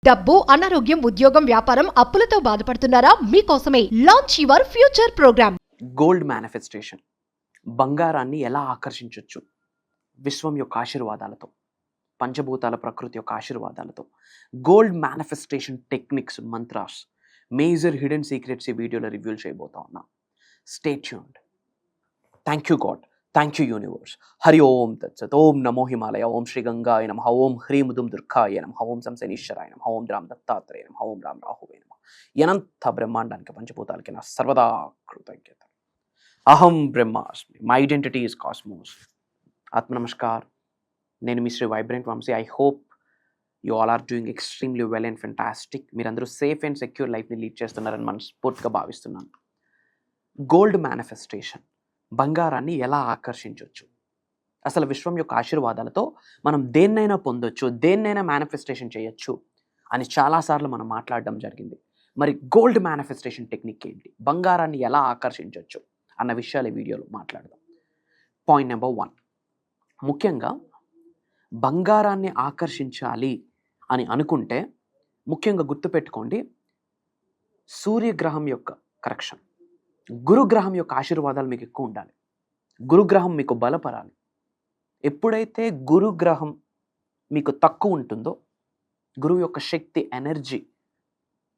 డబ్బు, అనారోగ్యం, ఉద్యోగం, వ్యాపారం, అప్పులతో బాధపడుతున్నారా? మీకోసమే launch your future programme. Gold manifestation, బంగారాన్ని ఎలా ఆకర్షించవచ్చు విశ్వం యొక్క ఆశీర్వాదాలతో, పంచభూతాల ప్రకృతి యొక్క ఆశీర్వాదాలతో. Gold manifestation techniques, mantras, major hidden secrets ఈ వీడియోలో రివ్యూ చేయబోతా ఉన్నా. Stay tuned. Thank you god, thank you universe. Hari Om తత్సత్. ఓం నమో హిమాలయ. ఓం శ్రీ గంగాయ నమః. ఓం హ్రీం దుం దుర్గాయ నమః. ఓం శంశనీశ్వరాయ నమః. ఓం రామ్ దత్తాత్రేయ నమః. ఓం రామ్ రాహువే నమః. అనంత బ్రహ్మాండానికి, పంచభూతాలకి నా సర్వదా కృతజ్ఞత. అహం బ్రహ్మాస్మి. My identity is cosmos. ఆత్మ నమస్కార్. నేను మీ Shri vibrant Vamshi. I hope you all are doing extremely well and fantastic. మీరందరూ సేఫ్ అండ్ సెక్యూర్ లైఫ్ని లీడ్ చేస్తున్నారని మనస్ఫూర్తిగా భావిస్తున్నాను. గోల్డ్ మేనిఫెస్టేషన్, బంగారాన్ని ఎలా ఆకర్షించవచ్చు, అసలు విశ్వం యొక్క ఆశీర్వాదాలతో మనం దేన్నైనా పొందొచ్చు, దేన్నైనా మేనిఫెస్టేషన్ చేయొచ్చు అని చాలాసార్లు మనం మాట్లాడడం జరిగింది. మరి గోల్డ్ మేనిఫెస్టేషన్ టెక్నిక్ ఏంటి, బంగారాన్ని ఎలా ఆకర్షించవచ్చు అన్న విషయాలు ఈ వీడియోలో మాట్లాడదాం. పాయింట్ నెంబర్ 1, ముఖ్యంగా బంగారాన్ని ఆకర్షించాలి అని అనుకుంటే ముఖ్యంగా గుర్తుపెట్టుకోండి, సూర్యగ్రహం యొక్క కరెక్షన్, గురుగ్రహం యొక్క ఆశీర్వాదాలు మీకు ఎక్కువ ఉండాలి. గురుగ్రహం మీకు బలపరాలి. ఎప్పుడైతే గురుగ్రహం మీకు తక్కువ ఉంటుందో, గురువు యొక్క శక్తి, ఎనర్జీ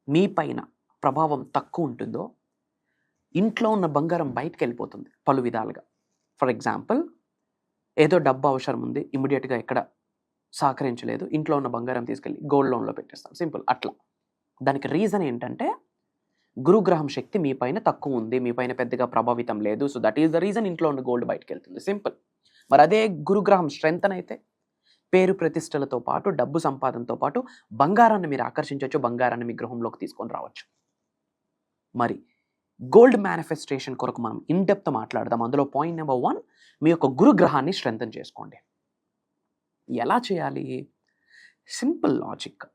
మీ పైన ప్రభావం తక్కువ ఉంటుందో, ఇంట్లో ఉన్న బంగారం బయటకు వెళ్ళిపోతుంది పలు విధాలుగా. ఫర్ ఎగ్జాంపుల్, ఏదో డబ్బు అవసరం ఉంది, ఇమ్మీడియట్గా ఎక్కడ సహకరించలేదు, ఇంట్లో ఉన్న బంగారం తీసుకెళ్ళి గోల్డ్ లోన్లో పెట్టేస్తాం, సింపుల్. అట్లా దానికి రీజన్ ఏంటంటే గురుగ్రహం శక్తి మీ పైన తక్కువ ఉంది, మీ పైన పెద్దగా ప్రభావితం లేదు. So that is the reason ఇంట్లో ఉన్న గోల్డ్ బయటకు వెళ్తుంది, సింపుల్. మరి అదే గురుగ్రహం స్ట్రెంగ్త్ అయితే పేరు ప్రతిష్టలతో పాటు, డబ్బు సంపాదనతో పాటు బంగారాన్ని మీరు ఆకర్షించవచ్చు, బంగారాన్ని మీ గృహంలోకి తీసుకొని రావచ్చు. మరి గోల్డ్ మేనిఫెస్టేషన్ కొరకు మనం ఇన్ డెప్త్ మాట్లాడదాం. అందులో పాయింట్ నెంబర్ 1, మీ యొక్క గురుగ్రహాన్ని స్ట్రెంగ్తన్ చేసుకోండి. ఎలా చేయాలి? Simple logic.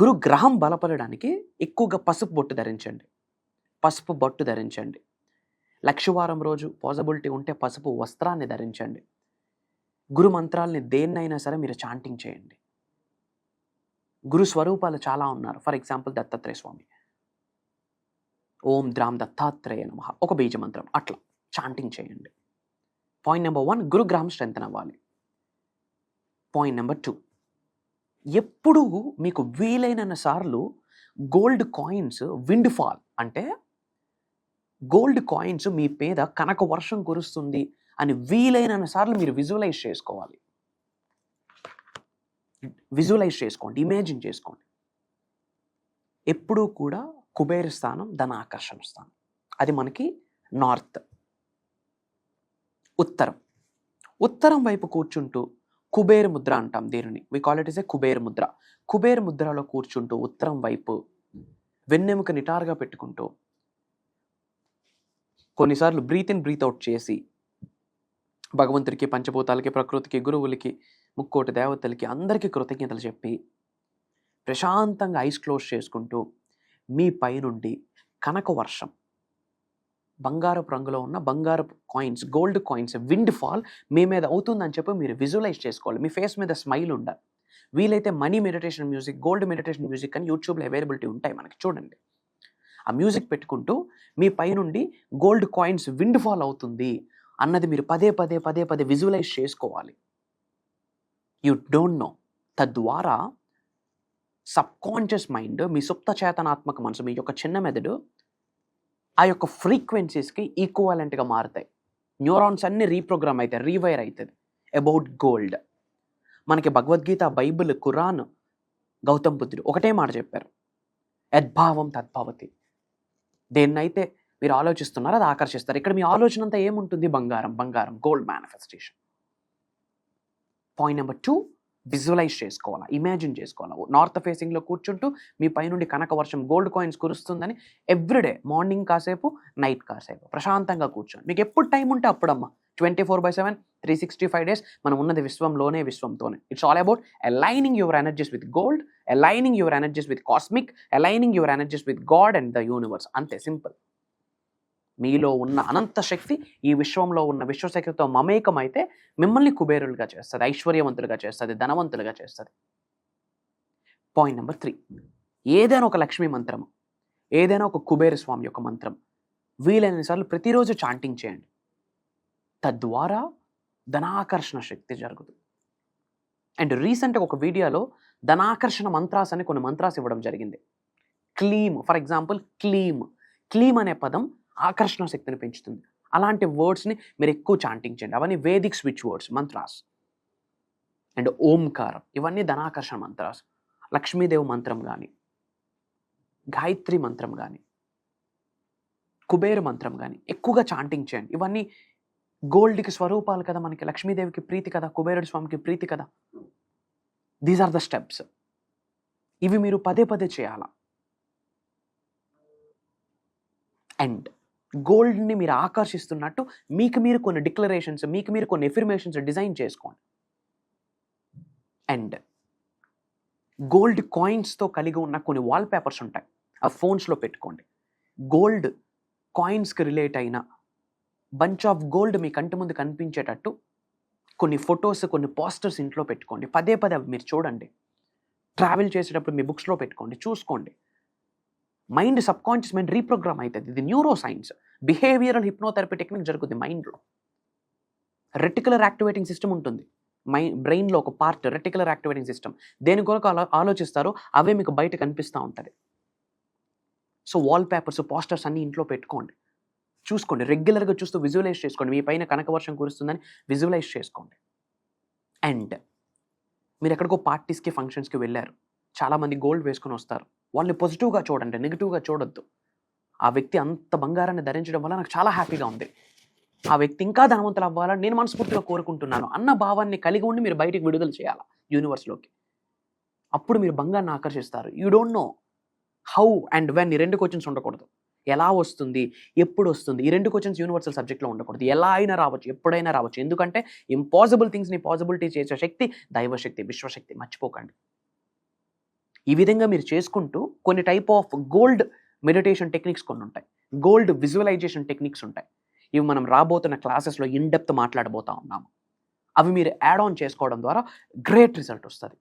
గురుగ్రహం బలపడడానికి ఎక్కువగా పసుపు బొట్టు ధరించండి. పసుపు బొట్టు ధరించండి. లక్షవారం రోజు పాసిబిలిటీ ఉంటే పసుపు వస్త్రాన్ని ధరించండి. గురు మంత్రాల్ని దేన్నైనా సరే మీరు చాంటింగ్ చేయండి. గురు స్వరూపాలు చాలా ఉన్నారు. ఫర్ ఎగ్జాంపుల్ దత్తాత్రేయ స్వామి, ఓం ద్రామ్ దత్తాత్రేయ నమః, ఒక బీజ మంత్రం, అట్లా చాంటింగ్ చేయండి. పాయింట్ నెంబర్ 1, గురుగ్రహం స్ట్రెంగ్తన్ అవ్వాలి. పాయింట్ నెంబర్ 2, ఎప్పుడు మీకు వీలైన సార్లు గోల్డ్ కాయిన్స్ విండ్ ఫాల్, అంటే గోల్డ్ కాయిన్స్ మీ మీద కనక వర్షం కురుస్తుంది అని వీలైన సార్లు మీరు విజువలైజ్ చేసుకోవాలి. విజువలైజ్ చేసుకోండి, ఇమాజిన్ చేసుకోండి. ఎప్పుడూ కూడా కుబేర స్థానం, ధన ఆకర్షణ స్థానం, అది మనకి నార్త్. ఉత్తరం, ఉత్తరం వైపు కూర్చుంటూ కుబేర ముద్ర అంటాం దీనిని. We call it is a Kubera mudra. Kubera ముద్రలో కూర్చుంటూ ఉత్తరం వైపు వెన్నెముక నిటారుగా పెట్టుకుంటూ కొన్నిసార్లు బ్రీత్ ఇన్ బ్రీత్ అవుట్ చేసి భగవంతుడికి, పంచభూతాలకి, ప్రకృతికి, గురువులకి, ముక్కోటి దేవతలకి అందరికీ కృతజ్ఞతలు చెప్పి ప్రశాంతంగా ఐస్ క్లోజ్ చేసుకుంటూ మీ పైనుండి కనక వర్షం, బంగారపు రంగులో ఉన్న బంగారపు coins, gold coins windfall మీ మీద అవుతుందని చెప్పి మీరు విజువలైజ్ చేసుకోవాలి. మీ ఫేస్ మీద స్మైల్ ఉండాలి. వీలైతే money meditation music, gold meditation music అని యూట్యూబ్లో అవైలబిలిటీ ఉంటాయి మనకి, చూడండి. ఆ మ్యూజిక్ పెట్టుకుంటూ మీ పైనుండి గోల్డ్ కాయిన్స్ విండ్ ఫాల్ అవుతుంది అన్నది మీరు పదే పదే పదే పదే విజువలైజ్ చేసుకోవాలి. యూ డోంట్ నో, తద్వారా సబ్కాన్షియస్ మైండ్, మీ సుప్త చేతనాత్మక మనసు, మీ యొక్క చిన్న మెదడు ఆ యొక్క ఫ్రీక్వెన్సీస్కి ఈక్వాలెంట్గా మారుతాయి. న్యూరాన్స్ అన్ని రీప్రోగ్రామ్ అవుతాయి, రీవైర్ అవుతుంది అబౌట్ గోల్డ్. మనకి భగవద్గీత, బైబిల్, ఖురాన్, గౌతమ్ బుద్ధుడు ఒకటే మాట చెప్పారు, యద్భావం తద్భవతి. దేన్నైతే మీరు ఆలోచిస్తున్నారో అది ఆకర్షిస్తారు. ఇక్కడ మీ ఆలోచన అంతా ఏముంటుంది? బంగారం, బంగారం, gold manifestation. Point number 2, visualise చేసుకోవాలా, ఇమాజిన్ చేసుకోవాలా. నార్త్ ఫేసింగ్లో కూర్చుంటూ మీ పైనుండి కనక వర్షం, గోల్డ్ కాయిన్స్ కురుస్తుందని ఎవ్రీడే మార్నింగ్ కాసేపు, నైట్ కాసేపు ప్రశాంతంగా కూర్చోండి. మీకు ఎప్పుడు టైం ఉంటే అప్పుడమ్మా, 24/7, 365 days మనం ఉన్నది విశ్వంలోనే, విశ్వంతోనే. It's all about aligning your energies with gold, aligning your energies with cosmic, aligning your energies with god and the universe. అంతే, సింపుల్. మీలో ఉన్న అనంత శక్తి ఈ విశ్వంలో ఉన్న విశ్వశక్తితో మమేకమైతే మిమ్మల్ని కుబేరులుగా చేస్తుంది, ఐశ్వర్యవంతులుగా చేస్తుంది, ధనవంతులుగా చేస్తుంది. పాయింట్ నెంబర్ 3, ఏదైనా ఒక లక్ష్మీ మంత్రము, ఏదైనా ఒక కుబేర స్వామి యొక్క మంత్రం వీలైనసార్లు ప్రతిరోజు చాంటింగ్ చేయండి. తద్వారా ధనాకర్షణ శక్తి జరుగుతుంది. అండ్ రీసెంట్గా ఒక వీడియోలో ధనాకర్షణ మంత్రాస్ అని కొన్ని మంత్రాస్ ఇవ్వడం జరిగింది. క్లీమ్, ఫర్ ఎగ్జాంపుల్ క్లీమ్ అనే పదం ఆకర్షణ శక్తిని పెంచుతుంది. అలాంటి వర్డ్స్ని మీరు ఎక్కువ చాంటింగ్ చేయండి. అవన్నీ Vedic switch words mantras. And ఓంకారం, ఇవన్నీ ధనాకర్షణ మంత్రాస్. లక్ష్మీదేవి మంత్రం కానీ, గాయత్రి మంత్రం కానీ, కుబేర మంత్రం కానీ ఎక్కువగా చాంటింగ్ చేయండి. ఇవన్నీ గోల్డ్కి స్వరూపాలు కదా, మనకి లక్ష్మీదేవికి ప్రీతి కదా, కుబేరుడి స్వామికి ప్రీతి కదా. These are the steps. ఇవి మీరు పదే పదే చేయాలా. అండ్ గోల్డ్ని మీరు ఆకర్షిస్తున్నట్టు మీకు మీరు కొన్ని డిక్లరేషన్స్, మీకు మీరు కొన్ని ఎఫర్మేషన్స్ డిజైన్ చేసుకోండి. అండ్ గోల్డ్ కాయిన్స్తో కలిగి ఉన్న కొన్ని వాల్ పేపర్స్ ఉంటాయి, ఆ ఫోన్స్లో పెట్టుకోండి. గోల్డ్ కాయిన్స్కి రిలేట్ అయిన బంచ్ ఆఫ్ గోల్డ్ మీ కంటి ముందు కనిపించేటట్టు కొన్ని ఫొటోస్, కొన్ని పోస్టర్స్ ఇంట్లో పెట్టుకోండి. పదే పదే అవి మీరు చూడండి. ట్రావెల్ చేసేటప్పుడు మీ బుక్స్లో పెట్టుకోండి, చూసుకోండి. Mind, sub conscious mind reprogram అవుతుంది. ఇది neuro science, behavioural hypnotherapy technique జరుగుతుంది మైండ్లో. రెటికులర్ యాక్టివేటింగ్ సిస్టమ్ ఉంటుంది బ్రెయిన్లో, ఒక పార్ట్ రెటికులర్ యాక్టివేటింగ్ సిస్టమ్. దేని కొరకు ఆలోచిస్తారో అవే మీకు బయట కనిపిస్తూ ఉంటుంది. సో వాల్ పేపర్స్, పోస్టర్స్ అన్నీ ఇంట్లో పెట్టుకోండి, చూసుకోండి. రెగ్యులర్గా చూస్తూ విజువలైజ్ చేసుకోండి. మీ పైన కనకవర్షం కురుస్తుందని విజువలైజ్ చేసుకోండి. అండ్ మీరు ఎక్కడికో పార్టీస్కి, ఫంక్షన్స్కి వెళ్ళారు, చాలామంది గోల్డ్ వేసుకొని వస్తారు. వాళ్ళని పాజిటివ్గా చూడండి, నెగిటివ్గా చూడొద్దు. ఆ వ్యక్తి అంత బంగారాన్ని ధరించడం వల్ల నాకు చాలా హ్యాపీగా ఉంది, ఆ వ్యక్తి ఇంకా ధనవంతులు అవ్వాలని నేను మనస్ఫూర్తిగా కోరుకుంటున్నాను అన్న భావాన్ని కలిగి ఉండి మీరు బయటికి విడుదల చేయాలి యూనివర్స్లోకి. అప్పుడు మీరు బంగారాన్ని ఆకర్షిస్తారు. You don't know how and when. ఈ 2 క్వశ్చన్స్ ఉండకూడదు. ఎలా వస్తుంది, ఎప్పుడు వస్తుంది, ఈ 2 క్వశ్చన్స్ యూనివర్సల్ సబ్జెక్ట్లో ఉండకూడదు. ఎలా అయినా రావచ్చు, ఎప్పుడైనా రావచ్చు. ఎందుకంటే ఇంపాసిబుల్ థింగ్స్ని పాసిబిలిటీ చేసే శక్తి దైవశక్తి, విశ్వశక్తి, మర్చిపోకండి. ఈ విధంగా మీరు చేసుకుంటూ కొన్ని type of gold meditation techniques కొన్ని ఉంటాయి, గోల్డ్ విజువలైజేషన్ టెక్నిక్స్ ఉంటాయి. ఇవి మనం రాబోతున్న క్లాసెస్లో ఇన్డెప్త్ మాట్లాడబోతా ఉన్నాము. అవి మీరు యాడ్ ఆన్ చేసుకోవడం ద్వారా గ్రేట్ రిజల్ట్ వస్తుంది.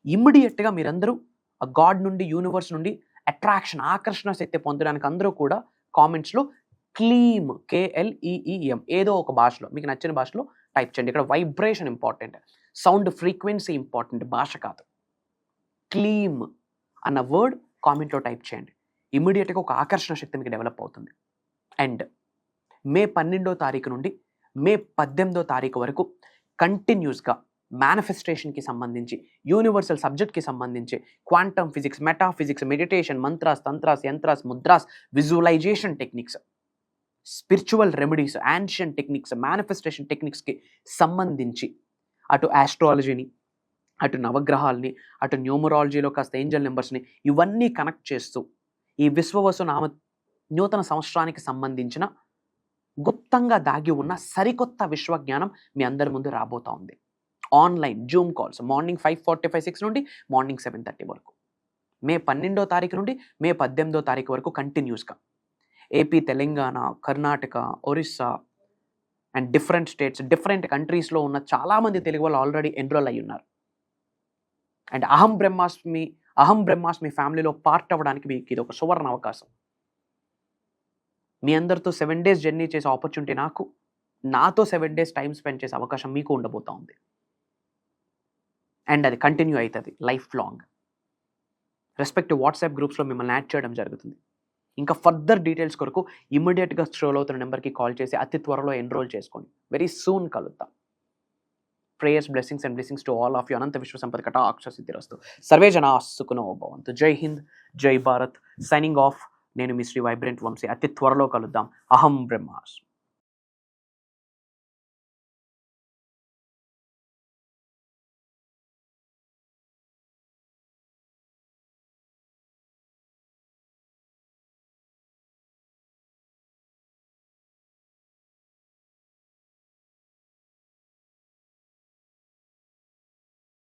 ఇమ్మీడియట్గా మీరందరూ ఆ గాడ్ నుండి, యూనివర్స్ నుండి అట్రాక్షన్, ఆకర్షణ శక్తి పొందడానికి అందరూ కూడా కామెంట్స్లో క్లీమ్, KLEEM ఏదో ఒక భాషలో, మీకు నచ్చిన భాషలో టైప్ చేయండి. ఇక్కడ vibration important, sound frequency important, భాష కాదు. క్లీమ్ అన్న వర్డ్ కామెంట్లో టైప్ చేయండి. ఇమ్మీడియట్గా ఒక ఆకర్షణ శక్తి మీకు డెవలప్ అవుతుంది. అండ్ మే 12వ తారీఖు నుండి మే 18వ తారీఖు వరకు కంటిన్యూస్గా మేనిఫెస్టేషన్కి సంబంధించి, యూనివర్సల్ సబ్జెక్ట్కి సంబంధించి quantum physics, metaphysics, meditation, mantras, tantras, yantras, mudras, visualisation techniques, spiritual remedies, ancient techniques, manifestation టెక్నిక్స్కి సంబంధించి అటు ఆస్ట్రాలజీని, అటు నవగ్రహాలని, అటు న్యూమరాలజీలో కాస్త ఏంజల్ నెంబర్స్ని, ఇవన్నీ కనెక్ట్ చేస్తూ ఈ విశ్వవసు నామ నూతన సంవత్సరానికి సంబంధించిన గుప్తంగా దాగి ఉన్న సరికొత్త విశ్వజ్ఞానం మీ అందరి ముందు రాబోతా ఉంది. ఆన్లైన్ జూమ్ కాల్స్ మార్నింగ్ 5:45-6 నుండి మార్నింగ్ 7:30 వరకు, మే 12వ తారీఖు నుండి మే 18వ తారీఖు వరకు కంటిన్యూస్గా AP, Telangana, Karnataka, Orissa and different states, different కంట్రీస్లో ఉన్న చాలామంది తెలుగు వాళ్ళు ఆల్రెడీ ఎన్రోల్ అయ్యి ఉన్నారు. అండ్ అహం బ్రహ్మాస్మి ఫ్యామిలీలో పార్ట్ అవ్వడానికి మీకు ఇది ఒక సువర్ణ అవకాశం. మీ అందరితో 7 days జర్నీ చేసే ఆపర్చునిటీ నాతో 7 days టైం స్పెండ్ చేసే అవకాశం మీకు ఉండబోతా ఉంది. అండ్ అది కంటిన్యూ అవుతుంది లైఫ్ లాంగ్. రెస్పెక్టివ్ వాట్సాప్ గ్రూప్స్లో మిమ్మల్ని యాడ్ చేయడం జరుగుతుంది. ఇంకా ఫర్దర్ డీటెయిల్స్ కొరకు ఇమ్మీడియట్గా స్క్రోల్ అవుతున్న నెంబర్కి కాల్ చేసి అతి త్వరలో ఎన్రోల్ చేసుకోండి. వెరీ సూన్ కలుద్దాం. Prayers, blessings and blessings to all of you. అనంత విశ్వ సంపద కటాక్ష సిద్ధిరస్తు. సర్వే జనా సుఖినో భవంతు. జై హింద్, జై భారత్. Signing off. నేను మీ శ్రీ వైబ్రెంట్ వంశీ. అతి త్వరలో కలుద్దాం. అహం బ్రహ్మాస్మి.